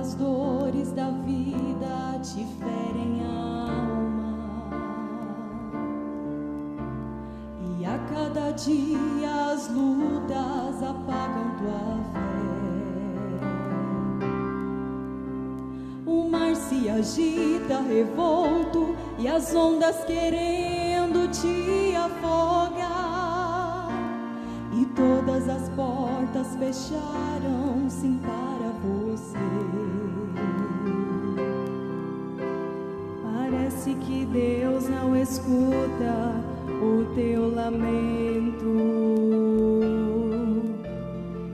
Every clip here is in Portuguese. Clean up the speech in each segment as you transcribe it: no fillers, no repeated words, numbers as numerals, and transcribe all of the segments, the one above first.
as dores da vida te ferem a alma, e a cada dia as lutas apagam tua fé. O mar se agita revolto e as ondas querendo te afogar, e todas as portas fecharam-se para você. Parece que Deus não escuta o teu lamento,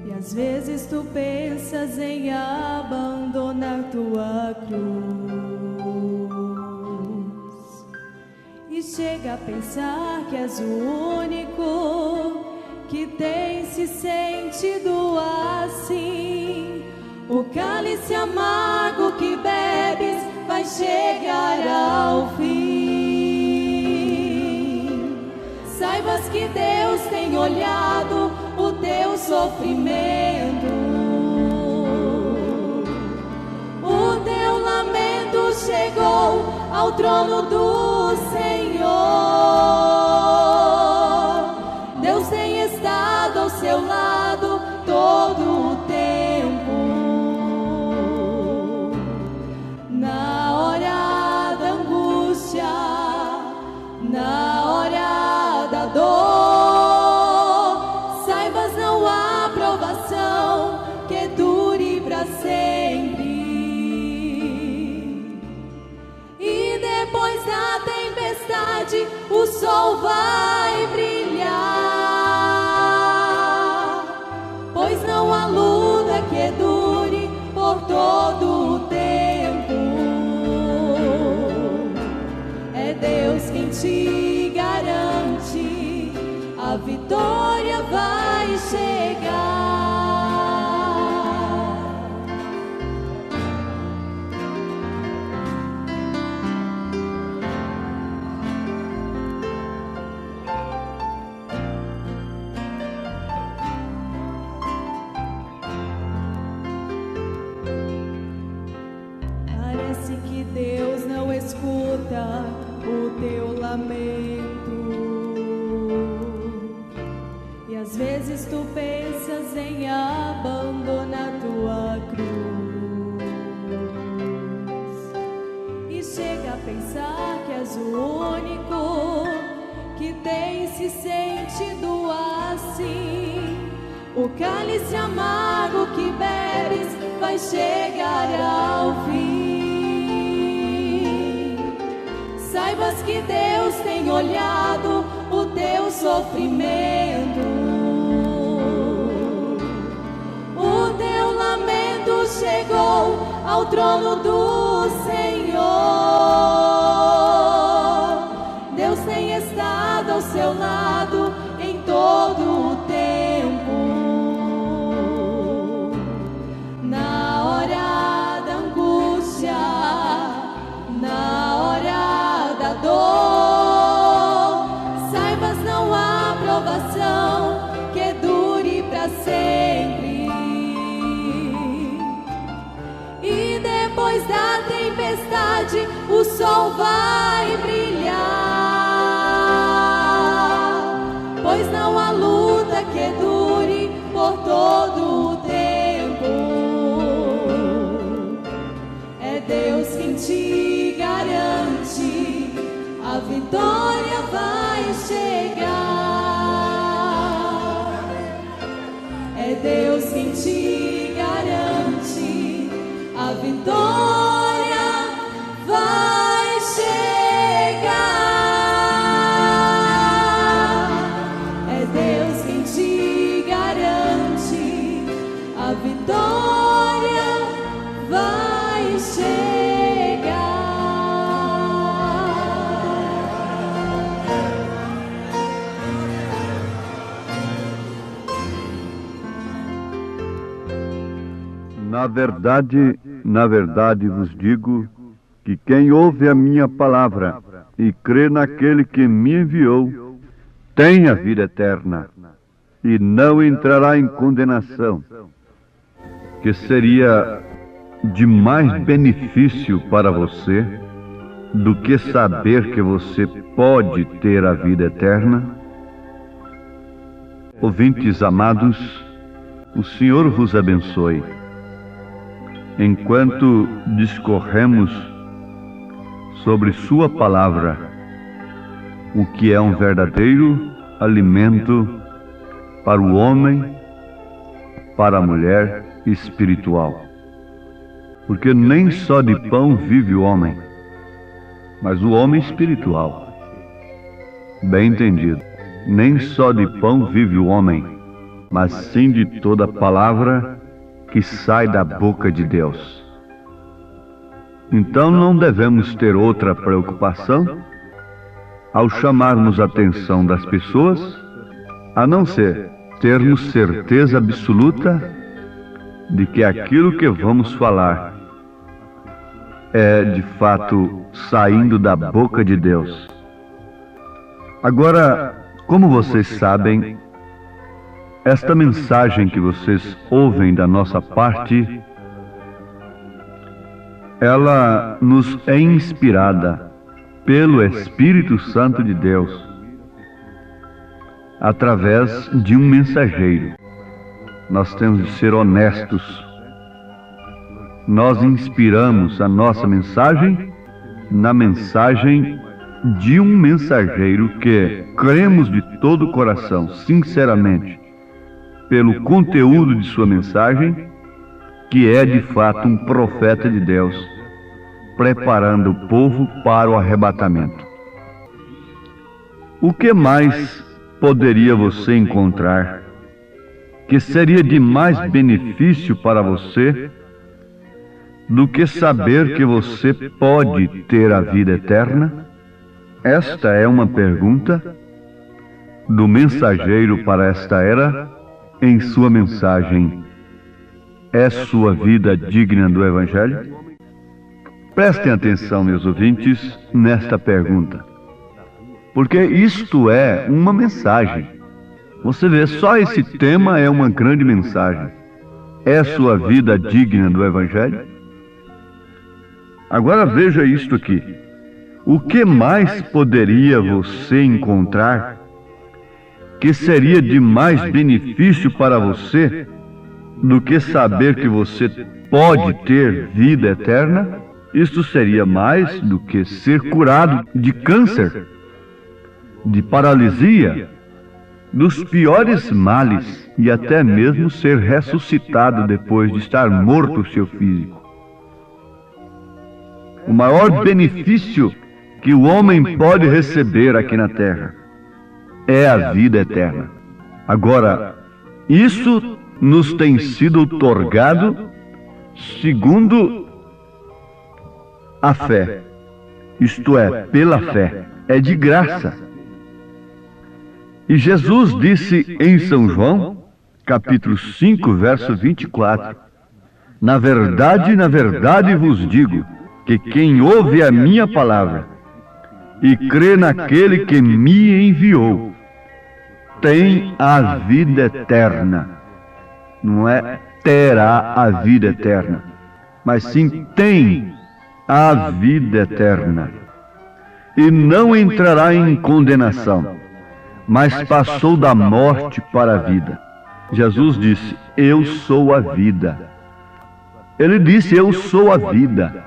e às vezes tu pensas em abandonar tua cruz, e chega a pensar que és o único que tem se sentido assim. O cálice amargo que bebes vai chegar ao fim. Saibas que Deus tem olhado o teu sofrimento, o teu lamento chegou ao trono do Senhor. Deus tem estado ao seu lado todo o tempo, na hora da angústia, na hora da dor. Saibas, não há provação que dure para sempre, e depois da tempestade o sol vai brilhar, pois não há luta que dure por todo o tempo. É Deus quem te garante, a vitória vai chegar. Parece que Deus não escuta o teu lamento, e às vezes tu pensas em abandonar tua cruz, e chega a pensar que és o único que tem se sentido assim. O cálice amargo que bebes vai chegar ao fim. Saibas que Deus tem olhado o teu sofrimento, o teu lamento chegou ao trono do Senhor. Deus tem estado ao seu lado em todo o tempo, na hora da angústia, na hora da dor. Saibas, não há provação que dure para sempre, e depois da tempestade o sol vai brilhar, pois não há luta que dure por todo o tempo. É Deus quem te garante, a vitória vai chegar. É Deus quem te garante, a vitória vai chegar. É Deus quem te garante, a vitória vai chegar. Na verdade vos digo que quem ouve a minha palavra e crê naquele que me enviou, tem a vida eterna e não entrará em condenação, que seria de mais benefício para você do que saber que você pode ter a vida eterna? Ouvintes amados, o Senhor vos abençoe. Enquanto discorremos sobre Sua palavra, o que é um verdadeiro alimento para o homem, para a mulher espiritual. Porque nem só de pão vive o homem, mas o homem espiritual. Bem entendido. Nem só de pão vive o homem, mas sim de toda palavra que sai da boca de Deus. Então não devemos ter outra preocupação ao chamarmos a atenção das pessoas, a não ser termos certeza absoluta de que aquilo que vamos falar é de fato saindo da boca de Deus. Agora, como vocês sabem, esta mensagem que vocês ouvem da nossa parte, ela nos é inspirada pelo Espírito Santo de Deus, através de um mensageiro. Nós temos de ser honestos. Nós inspiramos a nossa mensagem na mensagem de um mensageiro que cremos de todo o coração, sinceramente, pelo conteúdo de sua mensagem, que é de fato um profeta de Deus, preparando o povo para o arrebatamento. O que mais poderia você encontrar que seria de mais benefício para você do que saber que você pode ter a vida eterna? Esta é uma pergunta do mensageiro para esta era em sua mensagem. É sua vida digna do Evangelho? Prestem atenção, meus ouvintes, nesta pergunta, porque isto é uma mensagem. Você vê, só esse tema é uma grande mensagem. É sua vida digna do Evangelho? Agora veja isto aqui. O que mais poderia você encontrar que seria de mais benefício para você do que saber que você pode ter vida eterna? Isto seria mais do que ser curado de câncer, de paralisia, dos piores males e até mesmo ser ressuscitado depois de estar morto o seu físico. O maior benefício que o homem pode receber aqui na terra é a vida eterna. Agora, isso nos tem sido outorgado segundo a fé, isto é, pela fé, é de graça. E Jesus disse em São João, capítulo 5, verso 24, na verdade vos digo, que quem ouve a minha palavra e crê naquele que me enviou, tem a vida eterna. Não é terá a vida eterna, mas sim tem a vida eterna. E não entrará em condenação, mas passou da morte para a vida. Jesus disse, eu sou a vida. Ele disse, eu sou a vida.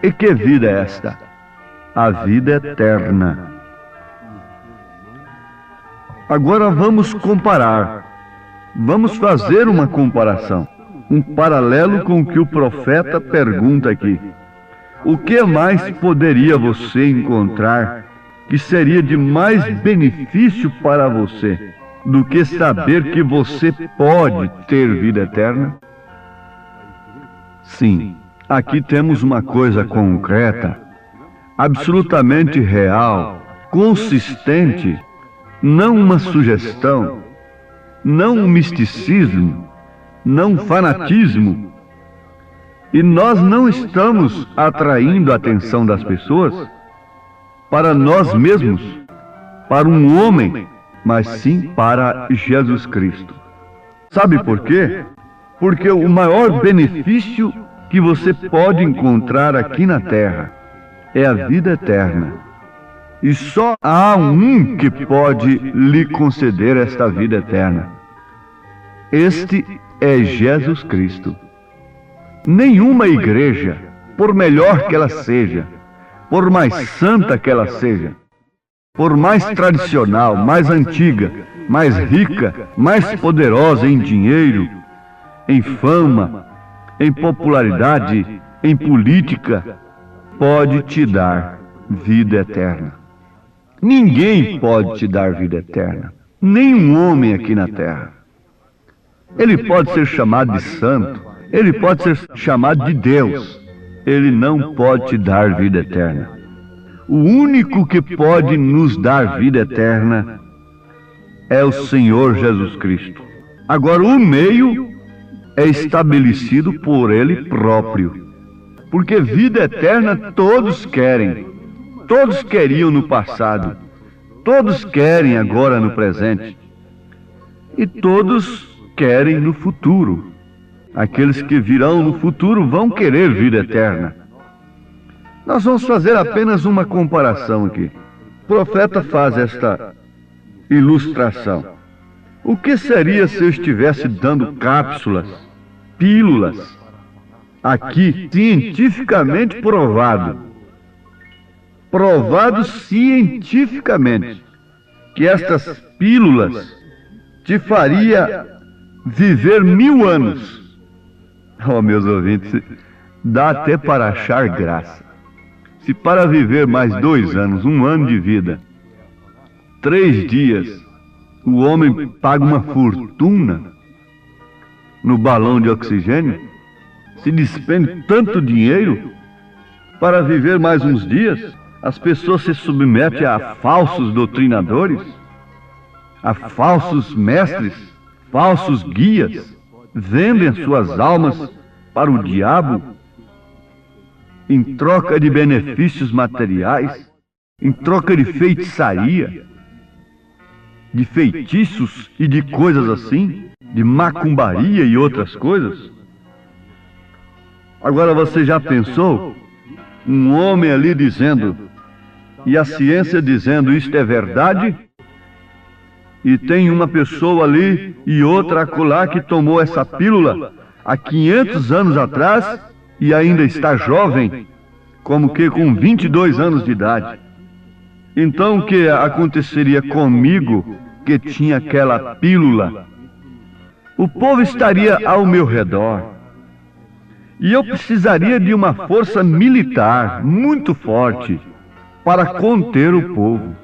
E que vida é esta? A vida eterna. Agora vamos comparar. Vamos fazer uma comparação. Um paralelo com o que o profeta pergunta aqui. O que mais poderia você encontrar que seria de mais benefício para você do que saber que você pode ter vida eterna? Sim, aqui temos uma coisa concreta, absolutamente real, consistente, não uma sugestão, não um misticismo, não um fanatismo. E nós não estamos atraindo a atenção das pessoas para nós mesmos, para um homem, mas sim para Jesus Cristo. Sabe por quê? Porque o maior benefício que você pode encontrar aqui na terra é a vida eterna. E só há um que pode lhe conceder esta vida eterna. Este é Jesus Cristo. Nenhuma igreja, por melhor que ela seja, por mais santa que ela seja, por mais tradicional, mais antiga, mais rica, mais poderosa em dinheiro, em fama, em popularidade, em política, pode te dar vida eterna. Ninguém pode te dar vida eterna. Nenhum homem aqui na terra. Ele pode ser chamado de santo, ele pode ser chamado de Deus. Ele não pode te dar vida eterna. O único que pode nos dar vida eterna é o Senhor Jesus Cristo. Agora, o meio é estabelecido por Ele próprio. Porque vida eterna todos querem. Todos queriam no passado. Todos querem agora no presente. E todos querem no futuro. Aqueles que virão no futuro vão querer vida eterna. Nós vamos fazer apenas uma comparação aqui. O profeta faz esta ilustração. O que seria se eu estivesse dando cápsulas, pílulas, aqui, cientificamente provado cientificamente, que estas pílulas te faria viver 1000 anos. Oh, meus ouvintes, dá até para achar graça. Se para viver mais 2 anos, 1 ano de vida, 3 dias, o homem paga uma fortuna no balão de oxigênio, se despende tanto dinheiro para viver mais uns dias, as pessoas se submetem a falsos doutrinadores, a falsos mestres, falsos guias, vendem suas almas para o diabo em troca de benefícios materiais, em troca de feitiçaria, de feitiços e de coisas assim, de macumbaria e outras coisas. Agora você já pensou? Um homem ali dizendo, e a ciência dizendo isto é verdade, e tem uma pessoa ali e outra acolá que tomou essa pílula há 500 anos atrás e ainda está jovem, como que com 22 anos de idade. Então o que aconteceria comigo que tinha aquela pílula? O povo estaria ao meu redor. E eu precisaria de uma força militar muito forte para conter o povo.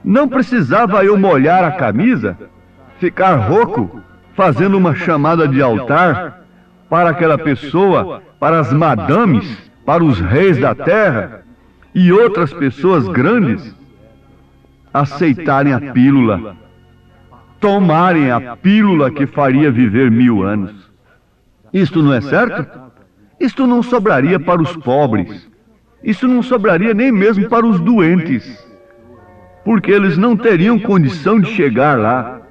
Não precisava eu molhar a camisa, ficar rouco, fazendo uma chamada de altar para aquela pessoa, para as madames, para os reis da terra e outras pessoas grandes aceitarem a pílula, tomarem a pílula que faria viver 1000 anos. Isto não é certo? Isto não sobraria para os pobres. Isto não sobraria nem mesmo para os doentes, porque eles não teriam condição de chegar lá.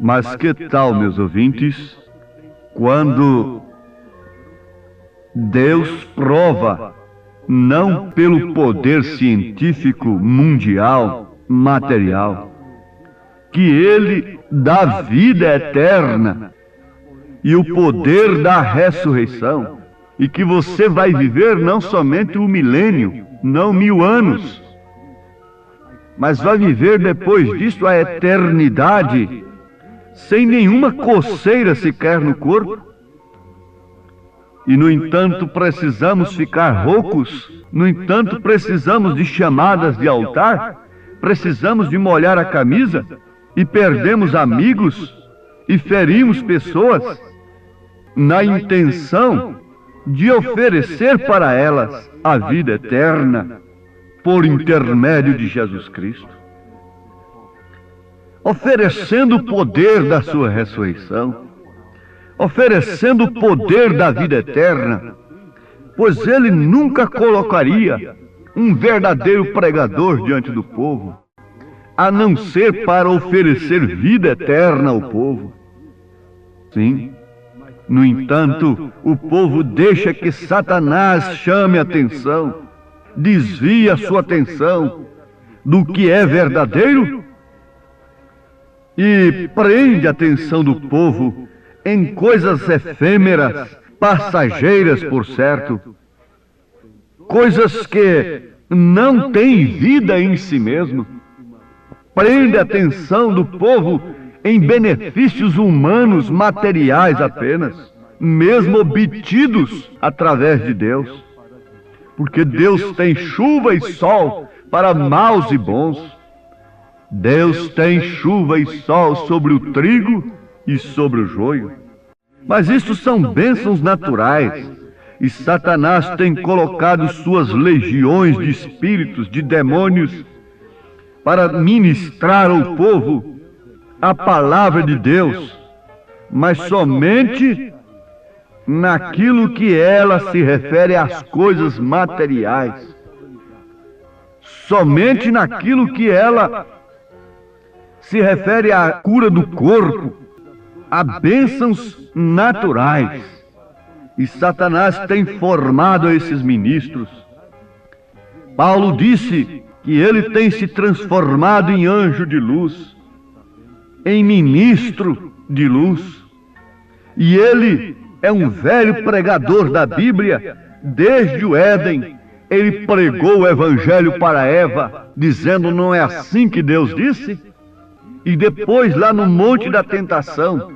Mas que tal, meus ouvintes, quando Deus prova, não pelo poder científico mundial, material, que Ele dá vida eterna e o poder da ressurreição, e que você vai viver não somente 1 milênio, não 1000 anos, mas vai viver depois disso a eternidade, sem nenhuma coceira sequer no corpo. E, no entanto, precisamos ficar roucos, no entanto, precisamos de chamadas de altar, precisamos de molhar a camisa, e perdemos amigos, e ferimos pessoas, na intenção de oferecer para elas a vida eterna, por intermédio de Jesus Cristo, oferecendo o poder da sua ressurreição, oferecendo o poder da vida eterna, pois Ele nunca colocaria um verdadeiro pregador diante do povo, a não ser para oferecer vida eterna ao povo. Sim, No entanto, o povo deixa que Satanás chame a atenção, desvia a sua atenção do que é verdadeiro e prende a atenção do povo em coisas efêmeras, passageiras, por certo, coisas que não têm vida em si mesmo. Prende a atenção do povo em benefícios humanos, materiais apenas, mesmo obtidos através de Deus. Porque Deus tem chuva e sol para maus e bons. Deus tem chuva e sol sobre o trigo e sobre o joio. Mas isso são bênçãos naturais. E Satanás tem colocado suas legiões de espíritos, de demônios, para ministrar ao povo a palavra de Deus, mas somente naquilo que ela se refere às coisas materiais. Somente naquilo que ela se refere à cura do corpo, a bênçãos naturais. E Satanás tem formado esses ministros. Paulo disse que ele tem se transformado em anjo de luz, em ministro de luz. E ele é um velho pregador da Bíblia. Desde o Éden, ele pregou o Evangelho para Eva, dizendo: não é assim que Deus disse? E depois, lá no Monte da Tentação,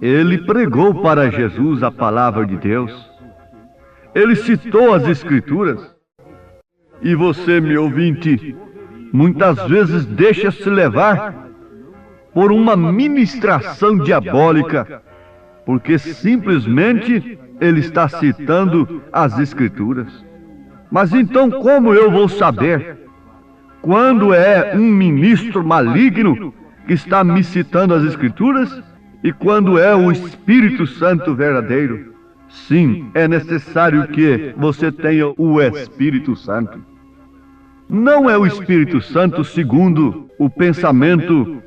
ele pregou para Jesus a palavra de Deus. Ele citou as Escrituras. E você, meu ouvinte, muitas vezes deixa-se levar por uma ministração diabólica, porque simplesmente ele está citando as Escrituras. Mas então como eu vou saber quando é um ministro maligno que está me citando as Escrituras e quando é o Espírito Santo verdadeiro? Sim, é necessário que você tenha o Espírito Santo. Não é o Espírito Santo segundo o pensamento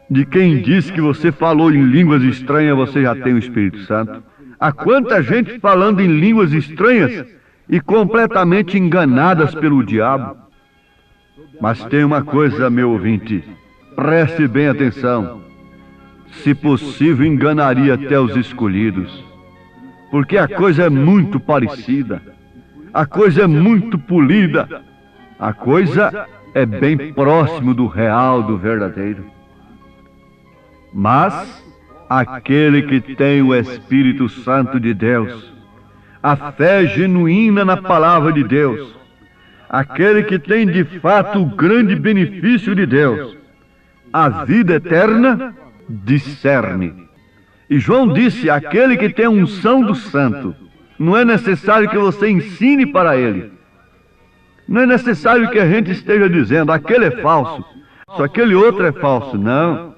de quem diz que você falou em línguas estranhas, você já tem o Espírito Santo. Há quanta gente falando em línguas estranhas e completamente enganadas pelo diabo. Mas tem uma coisa, meu ouvinte, preste bem atenção. Se possível, enganaria até os escolhidos, porque a coisa é muito parecida, a coisa é muito polida, a coisa é bem próximo do real, do verdadeiro. Mas aquele que tem o Espírito Santo de Deus, a fé genuína na palavra de Deus, aquele que tem de fato o grande benefício de Deus, a vida eterna, discerne. E João disse: aquele que tem a unção do Santo, não é necessário que você ensine para ele. Não é necessário que a gente esteja dizendo: aquele é falso, só aquele outro é falso. Não.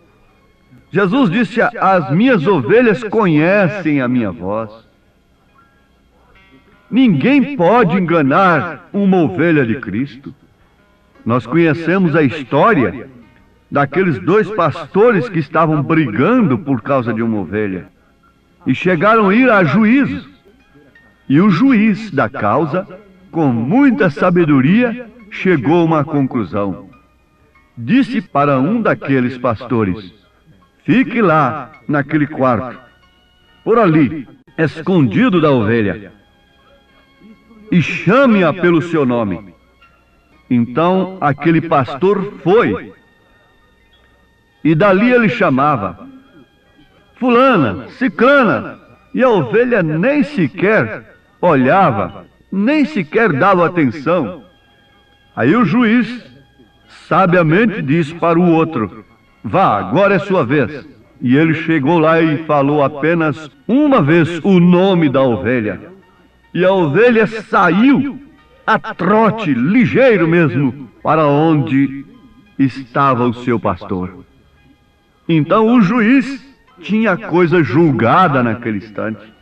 Jesus disse: as minhas ovelhas conhecem a minha voz. Ninguém pode enganar uma ovelha de Cristo. Nós conhecemos a história daqueles dois pastores que estavam brigando por causa de uma ovelha e chegaram a ir a juízo. E o juiz da causa, com muita sabedoria, chegou a uma conclusão. Disse para um daqueles pastores: fique lá naquele quarto, por ali, escondido da ovelha, e chame-a pelo seu nome. Então aquele pastor foi, e dali ele chamava: fulana, ciclana, e a ovelha nem sequer olhava, nem sequer dava atenção. Aí o juiz sabiamente disse para o outro: vá, agora é sua vez. E ele chegou lá e falou apenas uma vez o nome da ovelha. E a ovelha saiu a trote, ligeiro mesmo, para onde estava o seu pastor. Então o juiz tinha a coisa julgada naquele instante,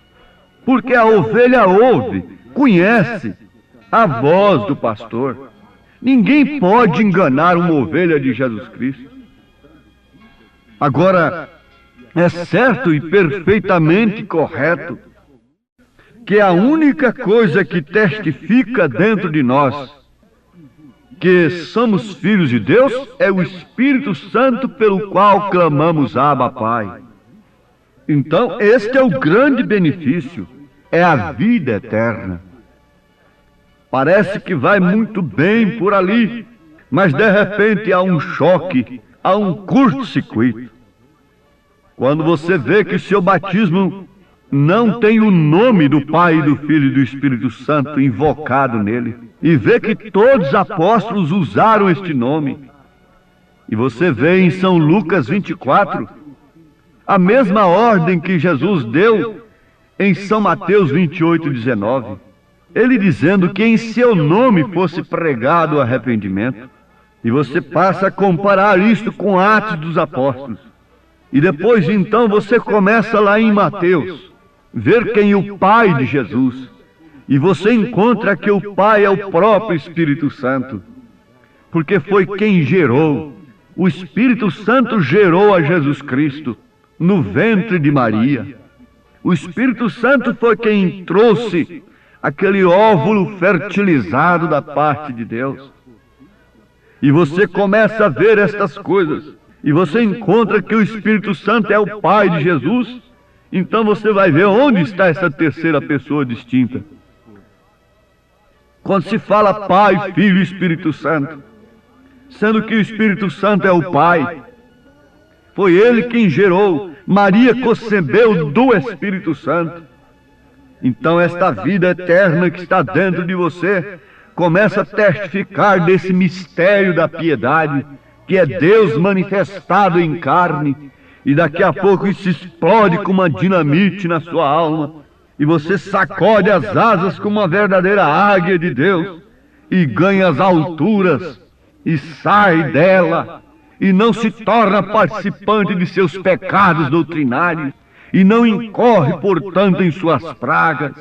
porque a ovelha ouve, conhece a voz do pastor. Ninguém pode enganar uma ovelha de Jesus Cristo. Agora, é certo e perfeitamente correto que a única coisa que testifica dentro de nós que somos filhos de Deus é o Espírito Santo pelo qual clamamos Abba, Pai. Então, este é o grande benefício, é a vida eterna. Parece que vai muito bem por ali, mas de repente há um choque, há um curto-circuito. Quando você vê que seu batismo não tem o nome do Pai, do Filho e do Espírito Santo invocado nele, e vê que todos os apóstolos usaram este nome, e você vê em São Lucas 24, a mesma ordem que Jesus deu em São Mateus 28, 19, ele dizendo que em seu nome fosse pregado o arrependimento, e você passa a comparar isto com Atos dos Apóstolos, e depois então você começa lá em Mateus, ver quem é o Pai de Jesus, e você encontra que o Pai é o próprio Espírito Santo, porque foi quem gerou. O Espírito Santo gerou a Jesus Cristo no ventre de Maria. O Espírito Santo foi quem trouxe aquele óvulo fertilizado da parte de Deus. E você começa a ver estas coisas, e você encontra que o Espírito Santo é o Pai de Jesus. Então você vai ver onde está essa terceira pessoa distinta. Quando se fala Pai, Filho e Espírito Santo, sendo que o Espírito Santo é o Pai, foi ele quem gerou, Maria concebeu do Espírito Santo. Então esta vida eterna que está dentro de você começa a testificar desse mistério da piedade, que é Deus manifestado em carne. E daqui a pouco isso explode como uma dinamite na sua alma, e você sacode as asas como uma verdadeira águia de Deus, e ganha as alturas, e sai dela, e não se torna participante de seus pecados doutrinários, e não incorre, portanto, em suas pragas.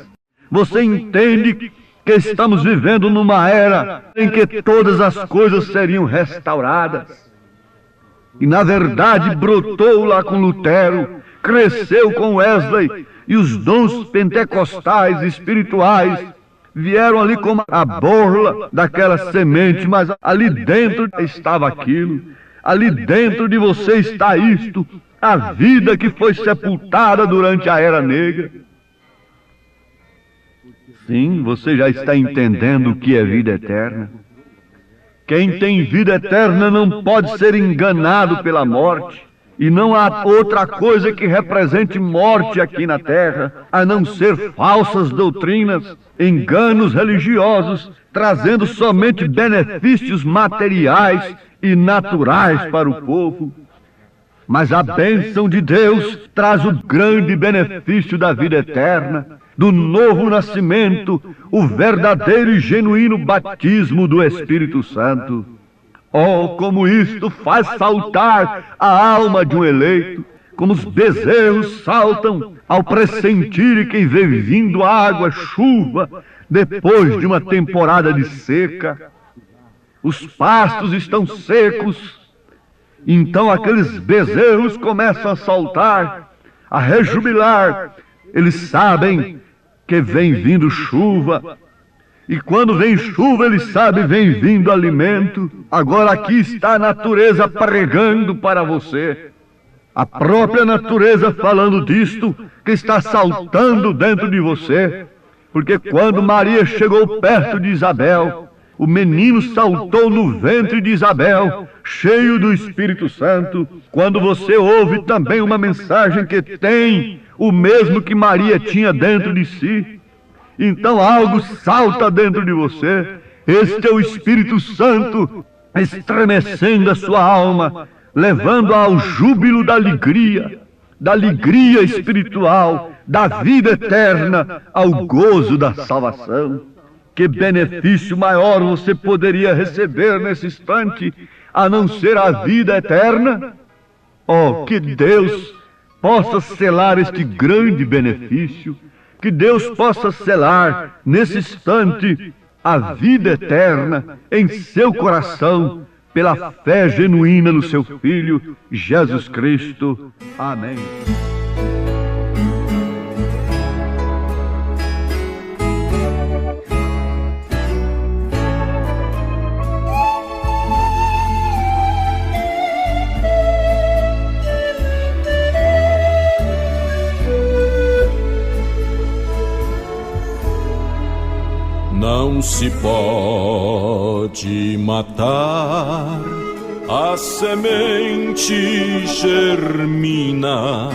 Você entende que estamos vivendo numa era em que todas as coisas seriam restauradas. E na verdade brotou lá com Lutero, cresceu com Wesley, e os dons pentecostais espirituais vieram ali como a borla daquela semente, mas ali dentro estava aquilo, ali dentro de você está isto, a vida que foi sepultada durante a Era Negra. Sim, você já está entendendo o que é vida eterna. Quem tem vida eterna não pode ser enganado pela morte, e não há outra coisa que represente morte aqui na terra, a não ser falsas doutrinas, enganos religiosos, trazendo somente benefícios materiais e naturais para o povo. Mas a bênção de Deus traz o grande benefício da vida eterna, do novo nascimento, o verdadeiro e genuíno batismo do Espírito Santo. Oh, como isto faz saltar a alma de um eleito, como os bezerros saltam ao pressentirem que vem vindo água, chuva, depois de uma temporada de seca. Os pastos estão secos, então aqueles bezerros começam a saltar, a rejubilar. Eles sabem que vem vindo chuva, e quando vem chuva, eles sabem, vem vindo alimento. Agora aqui está a natureza pregando para você, a própria natureza falando disto, que está saltando dentro de você, porque quando Maria chegou perto de Isabel, o menino saltou no ventre de Isabel, cheio do Espírito Santo. Quando você ouve também uma mensagem que tem o mesmo que Maria tinha dentro de si, então algo salta dentro de você. Este é o Espírito Santo estremecendo a sua alma, levando ao júbilo da alegria espiritual, da vida eterna, ao gozo da salvação. Que benefício maior você poderia receber nesse instante, a não ser a vida eterna? Oh, que Deus possa selar este grande benefício, que Deus possa selar nesse instante a vida eterna em seu coração, pela fé genuína no seu Filho, Jesus Cristo. Amém. Não se pode matar, a semente germina,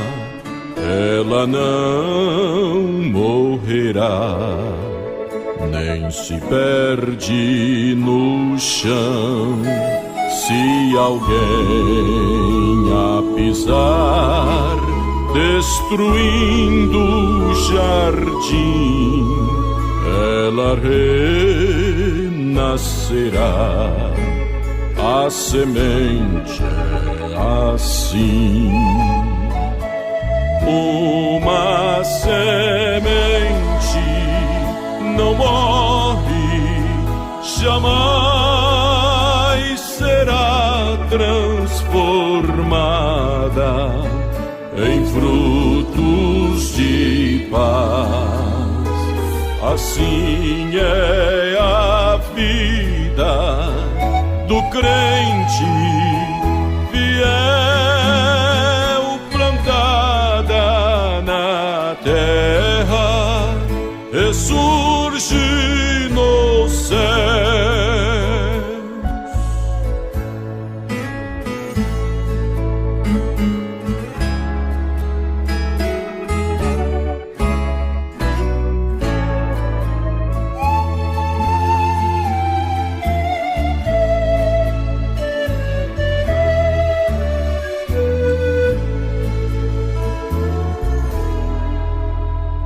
ela não morrerá, nem se perde no chão. Se alguém a pisar, destruindo o jardim, ela renascerá. A semente é assim. Uma semente não morre, jamais será transformada em frutos de paz. Assim é a vida do crente fiel, plantada na terra, ressurge no céu.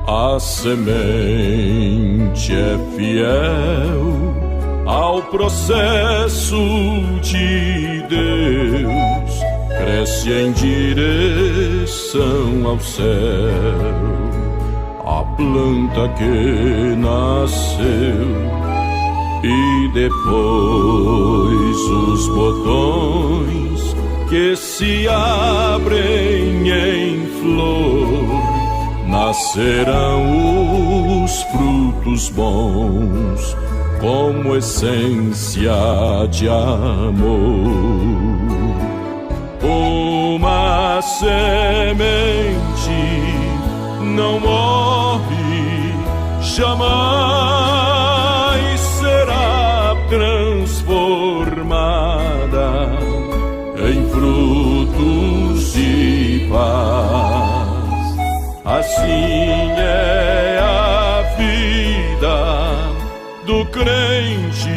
A semente é fiel ao processo de Deus, cresce em direção ao céu. A planta que nasceu e depois os botões que se abrem em flor, nascerão os frutos bons como essência de amor. Uma semente não morre, jamais será transformada em frutos de paz. Assim é a vida do crente